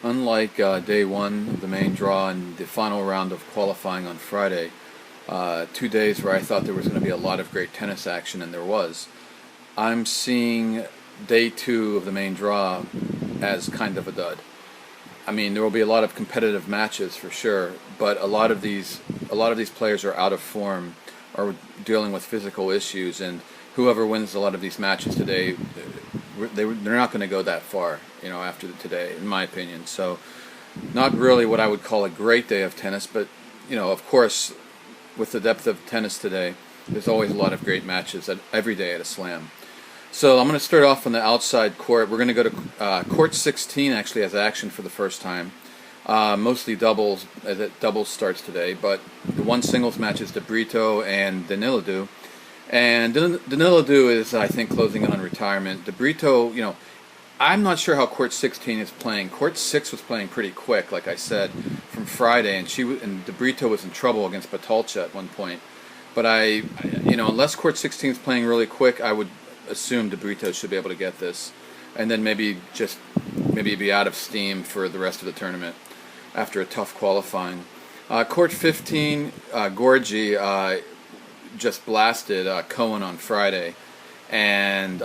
Unlike day one of the main draw and the final round of qualifying on Friday, 2 days where I thought there was going to be a lot of great tennis action, and there was, I'm seeing day two of the main draw as kind of a dud. I mean, there will be a lot of competitive matches for sure, but a lot of these players are out of form, are dealing with physical issues, and whoever wins a lot of these matches today, they're not going to go that far, after today, in my opinion. So, not really what I would call a great day of tennis, but of course, with the depth of tennis today, there's always a lot of great matches every day at a slam. So I'm going to start off on the outside court. We're going to go to court 16. Actually has action for the first time. Mostly doubles, as doubles starts today, but the one singles match is De Brito and Danilidou. And Danilidou is, I think, closing in on retirement. De Brito, I'm not sure how court 16 is playing. Court 6 was playing pretty quick, like I said, from Friday, and De Brito was in trouble against Batalcha at one point. But unless court 16 is playing really quick, I would assume De Brito should be able to get this, and then maybe be out of steam for the rest of the tournament after a tough qualifying. Court 15, Gorgi just blasted Cohen on Friday, and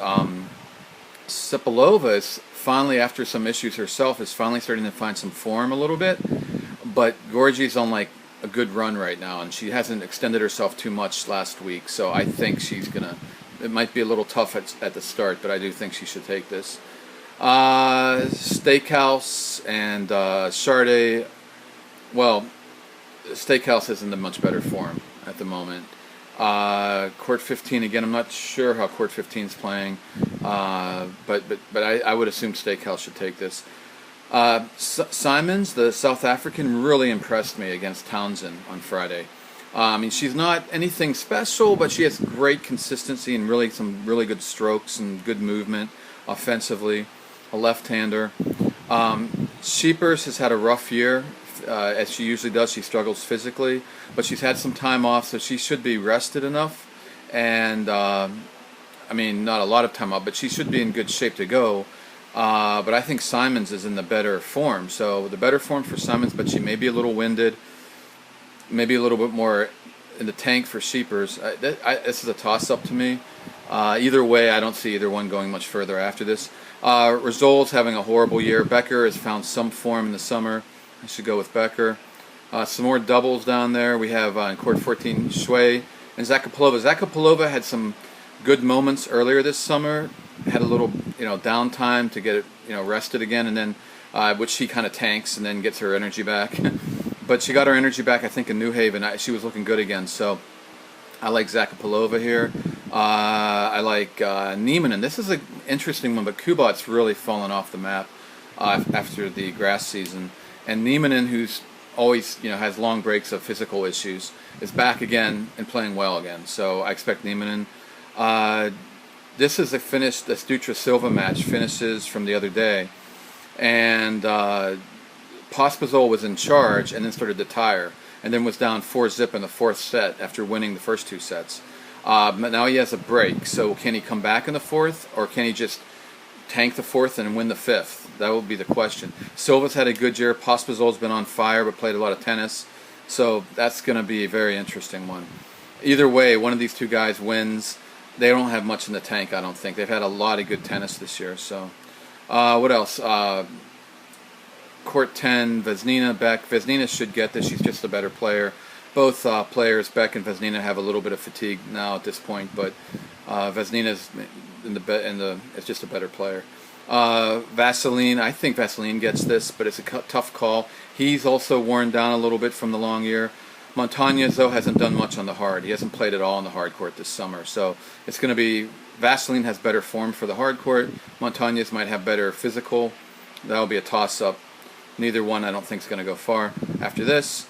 Sepalova is finally, after some issues herself, is finally starting to find some form a little bit, but Gorgi's on like a good run right now, and she hasn't extended herself too much last week, so I think she's gonna. It might be a little tough at the start, but I do think she should take this. Steakhouse and Chardet. Well, Steakhouse is in a much better form at the moment. Court 15 again. I'm not sure how Court 15 is playing, but I would assume Steakhouse should take this. Simons, the South African, really impressed me against Townsend on Friday. She's not anything special, but she has great consistency and some really good strokes and good movement offensively. A left-hander. Scheepers has had a rough year, as she usually does. She struggles physically, but she's had some time off, so she should be rested enough. And not a lot of time off, but she should be in good shape to go. But I think Simons is in the better form. So the better form for Simons, but she may be a little winded. Maybe a little bit more in the tank for Scheepers. This is a toss-up to me. Either way, I don't see either one going much further after this. Rizol's having a horrible year. Becker has found some form in the summer. I should go with Becker. Some more doubles down there. We have in court 14, Shui and Zakopalova. Zakopalova had some good moments earlier this summer. Had a little, downtime to get it, rested again, and then which she kind of tanks and then gets her energy back. But she got her energy back, I think, in New Haven. She was looking good again. So I like Zakopalova here. I like Neiman, and this is an interesting one, but Kubat's really fallen off the map after the grass season. And Neiman, who's always has long breaks of physical issues, is back again and playing well again. So I expect Neiman. This is the Dutra Silva match finishes from the other day, and Pospisil was in charge and then started to tire, and then was down 4-0 in the fourth set after winning the first two sets. But now he has a break, so can he come back in the fourth, or can he just tank the fourth and win the fifth? That will be the question. Silva's had a good year. Pospisil's been on fire but played a lot of tennis, so that's going to be a very interesting one. Either way, one of these two guys wins. They don't have much in the tank, I don't think. They've had a lot of good tennis this year. So, what else? Court 10, Vesnina, Beck. Vesnina should get this. She's just a better player. Both players, Beck and Vesnina, have a little bit of fatigue now at this point, but Vesnina's is just a better player. Vaseline, I think Vaseline gets this, but it's a tough call. He's also worn down a little bit from the long year. Montañez, though, hasn't done much on the hard. He hasn't played at all on the hard court this summer, so it's going to be Vaseline has better form for the hard court. Montañez might have better physical. That'll be a toss-up. Neither one, I don't think, is going to go far after this.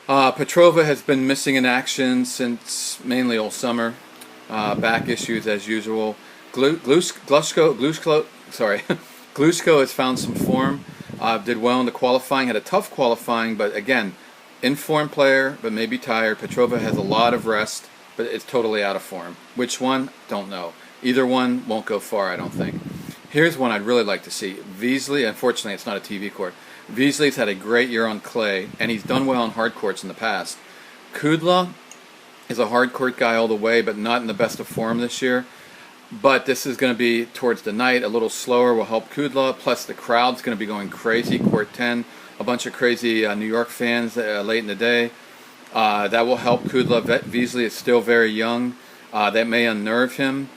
Petrova has been missing in action since mainly all summer. Back issues as usual. Glushko has found some form. Did well in the qualifying. Had a tough qualifying, but again, in-form player, but maybe tired. Petrova has a lot of rest, but it's totally out of form. Which one? Don't know. Either one won't go far, I don't think. Here's one I'd really like to see. Veasley, unfortunately, it's not a TV court. Veasley's had a great year on clay, and he's done well on hard courts in the past. Kudla is a hard court guy all the way, but not in the best of form this year. But this is going to be towards the night, a little slower will help Kudla. Plus, the crowd's going to be going crazy. Court 10, a bunch of crazy New York fans late in the day. That will help Kudla. Veasley is still very young. That may unnerve him.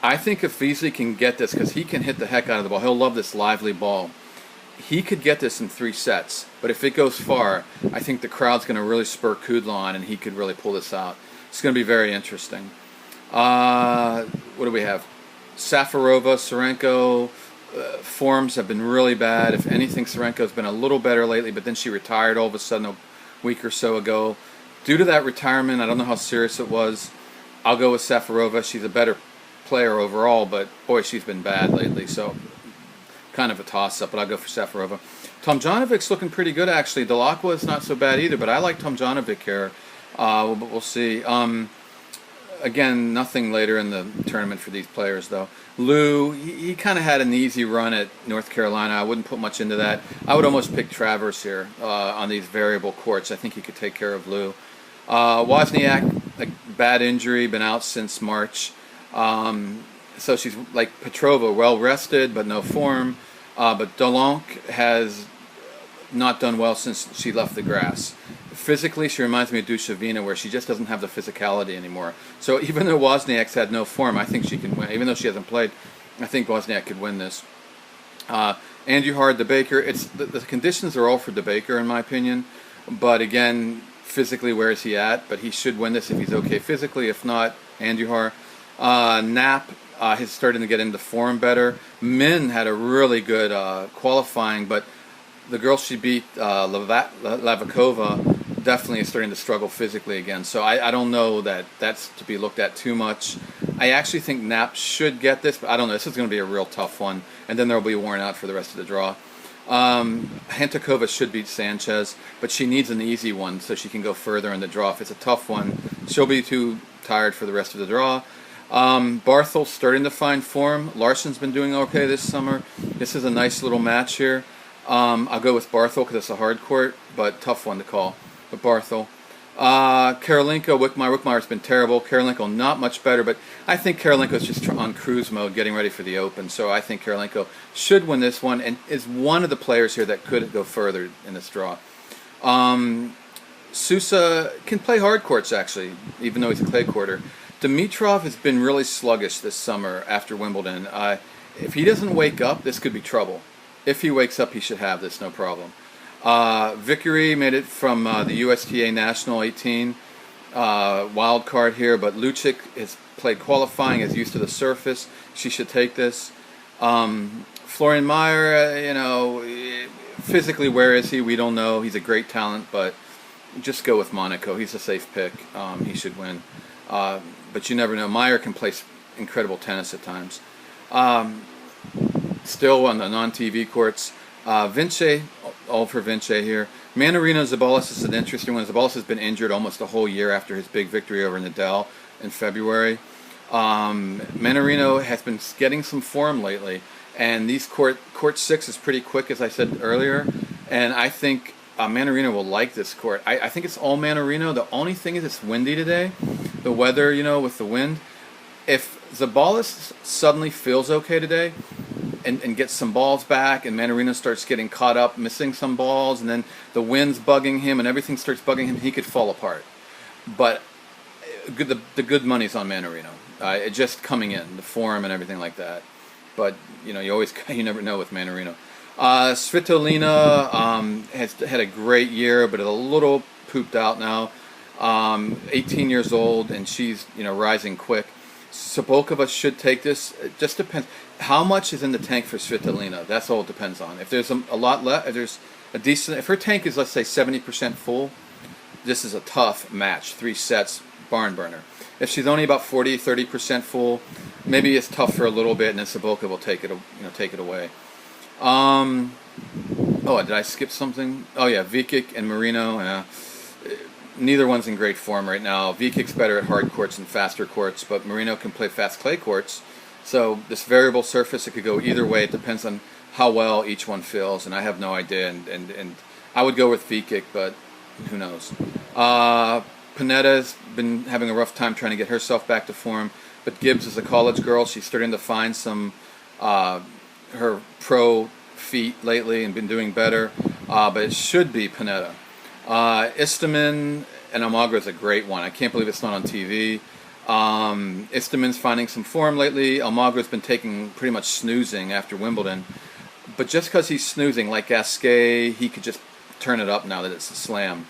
I think if Veasley can get this, because he can hit the heck out of the ball, he'll love this lively ball. He could get this in 3 sets, but if it goes far, I think the crowd's going to really spur Kudla on, and he could really pull this out. It's going to be very interesting. What do we have? Safarova, Serenko, forms have been really bad. If anything, Serenko's been a little better lately, but then she retired all of a sudden a week or so ago. Due to that retirement, I don't know how serious it was. I'll go with Safarova. She's a better player overall, but boy, she's been bad lately, so kind of a toss-up, but I'll go for Safarova. Tomjanovic's looking pretty good, actually. Delacqua is not so bad either, but I like Tomjanovic here. But we'll see. Again, nothing later in the tournament for these players, though. Liu, he kind of had an easy run at North Carolina. I wouldn't put much into that. I would almost pick Travers here on these variable courts. I think he could take care of Liu. Wozniak, a bad injury, been out since March. So she's like Petrova, well rested but no form. But Delonc has not done well since she left the grass. Physically, she reminds me of Dushavina, where she just doesn't have the physicality anymore. So even though Wozniak's had no form, I think she can win. Even though she hasn't played, I think Wozniak could win this. Andujar, DeBaker, the conditions are all for DeBaker in my opinion. But again, physically, where is he at? But he should win this if he's okay physically. If not, Andujar. Knapp is starting to get into form better. Min had a really good qualifying, but the girl she beat, Lavakova, definitely is starting to struggle physically again. So I don't know that that's to be looked at too much. I actually think Knapp should get this, but I don't know. This is going to be a real tough one, and then there will be worn out for the rest of the draw. Hantakova should beat Sanchez, but she needs an easy one so she can go further in the draw. If it's a tough one, she'll be too tired for the rest of the draw. Barthel's starting to find form. Larson's been doing okay this summer. This is a nice little match here. I'll go with Barthel because it's a hard court, but tough one to call. But Barthel. Karolinko, Wickmeyer. Wickmeyer's been terrible. Karolinko not much better, but I think Karolinko's just on cruise mode, getting ready for the Open. So I think Karolinko should win this one and is one of the players here that could go further in this draw. Sousa can play hard courts, actually, even though he's a clay courter. Dimitrov has been really sluggish this summer after Wimbledon. If he doesn't wake up, this could be trouble. If he wakes up, he should have this, no problem. Vickery made it from the USTA National 18 wild card here, but Lucic has played qualifying, is used to the surface. She should take this. Florian Mayer, physically, where is he? We don't know. He's a great talent, but just go with Monaco. He's a safe pick. He should win. But you never know. Mayer can play incredible tennis at times. Still on the non-TV courts. Vinci, all for Vinci here. Mannarino Zabalis is an interesting one. Zabalis has been injured almost a whole year after his big victory over Nadal in February. Mannarino has been getting some form lately, and these court 6 is pretty quick, as I said earlier, and I think Mannarino will like this court. I think it's all Mannarino. The only thing is it's windy today. The weather, with the wind. If Zabalis suddenly feels okay today and gets some balls back and Mannarino starts getting caught up, missing some balls, and then the wind's bugging him and everything starts bugging him, he could fall apart. But the good money's on Mannarino. Just coming in, the form and everything like that. But, you never know with Mannarino. Svitolina has had a great year, but is a little pooped out now. 18 years old, and she's rising quick. Sobolkova should take this. It just depends. How much is in the tank for Svitolina? That's all it depends on. If there's a lot left, if her tank is, let's say, 70% full, this is a tough match. 3 sets, barn burner. If she's only about 30% full, maybe it's tough for a little bit, and then Sobolkova will take it away. Did I skip something? Oh yeah, Vikic and Marino. Neither one's in great form right now. Vikic's better at hard courts and faster courts, but Marino can play fast clay courts, So this variable surface, it could go either way. It depends on how well each one feels, and I have no idea. And I would go with Vikic, but who knows? Panetta's been having a rough time trying to get herself back to form, but Gibbs is a college girl. She's starting to find some her pro feet lately and been doing better, but it should be Panetta. Istomin and Almagro is a great one. I can't believe it's not on TV. Istomin's finding some form lately. Almagro's been taking pretty much snoozing after Wimbledon, but just because he's snoozing, like Gasquet, he could just turn it up now that it's a slam.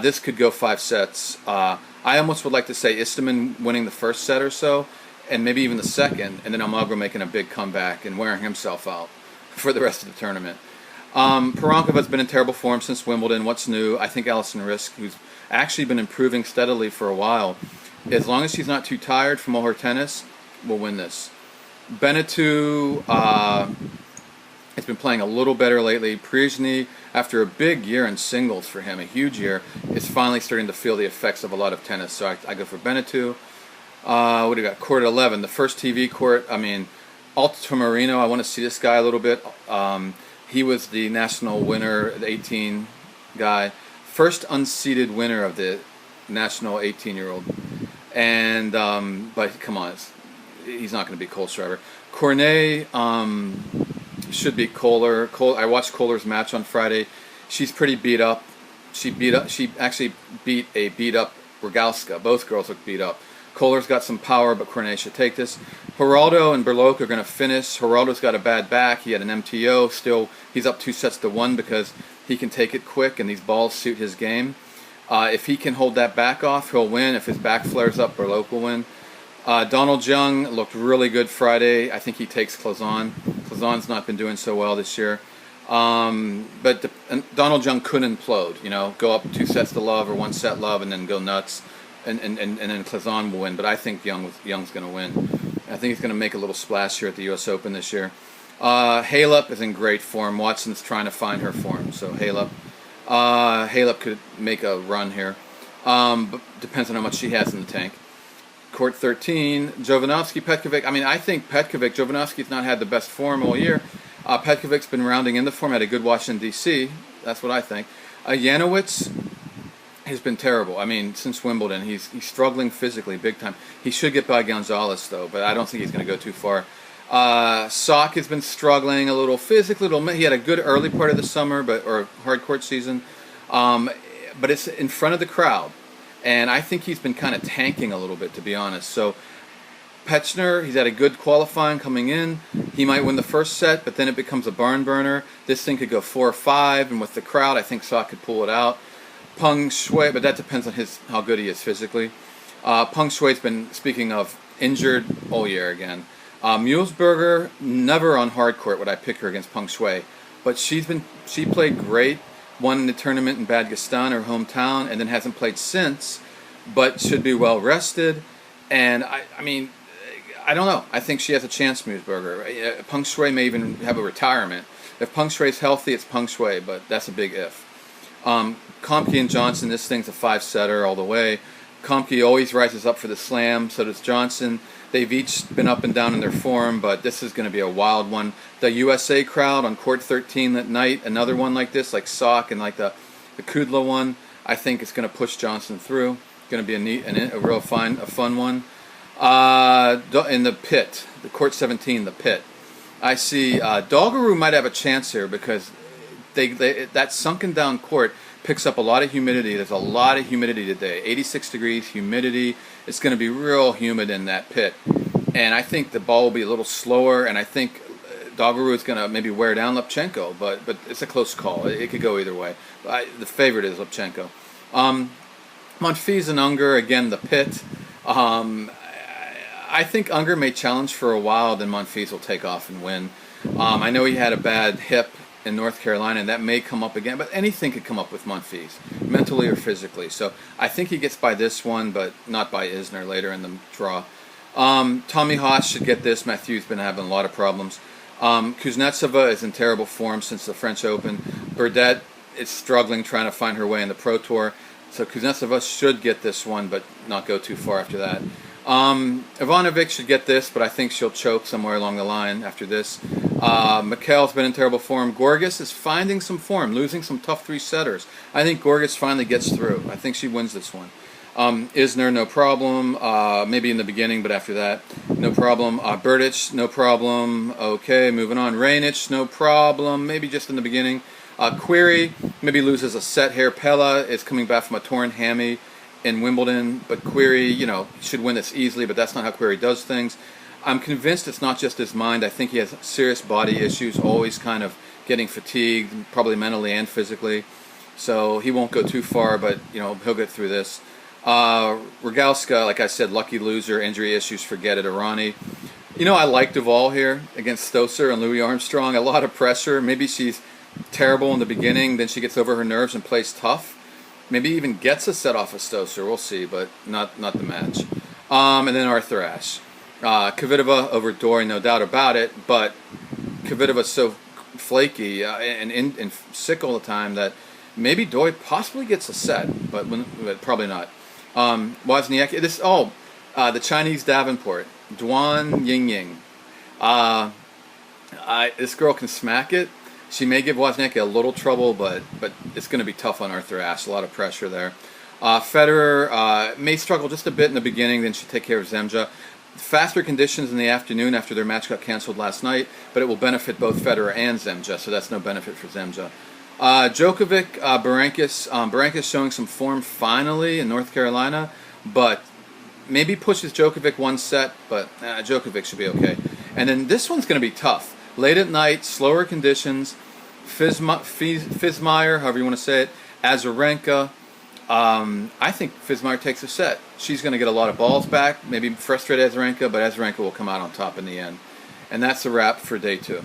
This could go 5 sets. I almost would like to say Istomin winning the first set or so, and maybe even the second, and then Almagro making a big comeback and wearing himself out for the rest of the tournament. Pironkova has been in terrible form since Wimbledon. What's new? I think Alison Risk, who's actually been improving steadily for a while, as long as she's not too tired from all her tennis, will win this. Beneteau has been playing a little better lately. Prizhny, after a big year in singles for him, a huge year, is finally starting to feel the effects of a lot of tennis. So I go for Beneteau. What do you got? Court 11, the first TV court. I mean, Altomarino, I want to see this guy a little bit. He was the national winner, the 18 guy. First unseeded winner of the national 18-year-old. And, but come on, he's not going to be Kohlschreiber. Cornet should be Kohler. I watched Kohler's match on Friday. She's pretty beat up. She actually beat a beat-up Rogalska. Both girls look beat up. Kohler's got some power, but Cornet should take this. Geraldo and Berlocq are going to finish. Geraldo's got a bad back. He had an MTO. Still, he's up 2-1 because he can take it quick, and these balls suit his game. If he can hold that back off, he'll win. If his back flares up, Berlocq will win. Donald Jung looked really good Friday. I think he takes Clazon. Clazon's not been doing so well this year. But Donald Jung could implode, go up 2-love or 1-love and then go nuts. And then Clazon will win. But I think Young's going to win. I think he's going to make a little splash here at the U.S. Open this year. Halep is in great form. Watson's trying to find her form. So Halep could make a run here. But depends on how much she has in the tank. Court 13, Jovanovski, Petkovic. I mean, I think Jovanovski's not had the best form all year. Petkovic's been rounding in the form, had a good Washington, D.C. That's what I think. Janowicz has been terrible. I mean, since Wimbledon, he's struggling physically big time. He should get by Gonzalez, though, but I don't think he's going to go too far. Sock has been struggling a little physically. He had a good early part of the summer, or hard court season, but it's in front of the crowd, and I think he's been kind of tanking a little bit, to be honest. So Petchner, he's had a good qualifying coming in. He might win the first set, but then it becomes a barn burner. This thing could go 4-5, and with the crowd, I think Sock could pull it out. Peng Shuai, but that depends on how good he is physically. Peng Shuai's been, speaking of, injured all year again. Mulesberger, never on hard court would I pick her against Peng Shuai, but she played great, won the tournament in Bad Gastein, her hometown, and then hasn't played since, but should be well rested. And I mean, I don't know. I think she has a chance, Mulesberger. Peng Shuai may even have a retirement. If Peng Shuai's healthy, it's Peng Shuai, but that's a big if. Komke and Johnson, this thing's a 5-setter all the way. Komke always rises up for the slam, so does Johnson. They've each been up and down in their form, but this is going to be a wild one. The USA crowd on court 13 that night, another one like this, like Sock and like the Kudla one, I think it's going to push Johnson through. It's going to be a fun one. In the pit, the court 17, the pit, I see Doggeroo might have a chance here because that sunken down court picks up a lot of humidity. There's a lot of humidity today. 86 degrees, humidity. It's going to be real humid in that pit. And I think the ball will be a little slower, and I think Doggeroo is going to maybe wear down Lipchenko, but it's a close call. It could go either way. The favorite is Lipchenko. Monfils and Unger, again, the pit. I think Unger may challenge for a while, then Monfils will take off and win. I know he had a bad hip in North Carolina, and that may come up again, but anything could come up with Monfils, mentally or physically. So I think he gets by this one, but not by Isner later in the draw. Tommy Haas should get this. Mathieu's been having a lot of problems. Kuznetsova is in terrible form since the French Open. Burdette is struggling, trying to find her way in the Pro Tour. So Kuznetsova should get this one, but not go too far after that. Ivanovic should get this, but I think she'll choke somewhere along the line after this. Mikhail's been in terrible form. Gorgas is finding some form, losing some tough 3-setters. I think Gorgas finally gets through. I think she wins this one. Isner, no problem. Maybe in the beginning, but after that, no problem. Berdych, no problem. Okay, moving on. Raonic, no problem. Maybe just in the beginning. Querrey maybe loses a set here. Pella is coming back from a torn hammy in Wimbledon, but Querrey, should win this easily, but that's not how Querrey does things. I'm convinced it's not just his mind. I think he has serious body issues, always kind of getting fatigued, probably mentally and physically. So he won't go too far, but he'll get through this. Rogalska, like I said, lucky loser, injury issues, forget it. Irani. I like Duval here against Stosur and Louis Armstrong. A lot of pressure. Maybe she's terrible in the beginning, then she gets over her nerves and plays tough. Maybe even gets a set off of Stosur. We'll see, but not the match. And then Arthur Ashe. Kvitova over Dori, no doubt about it, but Kvitova's so flaky and sick all the time that maybe Dori possibly gets a set, but probably not. Wozniacki, the Chinese Davenport, Duan Yingying. This girl can smack it. She may give Wozniacki a little trouble, but it's going to be tough on Arthur Ashe. A lot of pressure there. Federer may struggle just a bit in the beginning, then she'll take care of Zemja. Faster conditions in the afternoon after their match got canceled last night, but it will benefit both Federer and Zemja, so that's no benefit for Zemja. Djokovic, Berankis showing some form finally in North Carolina, but maybe pushes Djokovic one set, but Djokovic should be okay. And then this one's going to be tough. Late at night, slower conditions, Fizmeyer, however you want to say it, Azarenka. I think Fizmeyer takes a set. She's going to get a lot of balls back, maybe frustrate Azarenka, but Azarenka will come out on top in the end. And that's a wrap for day 2.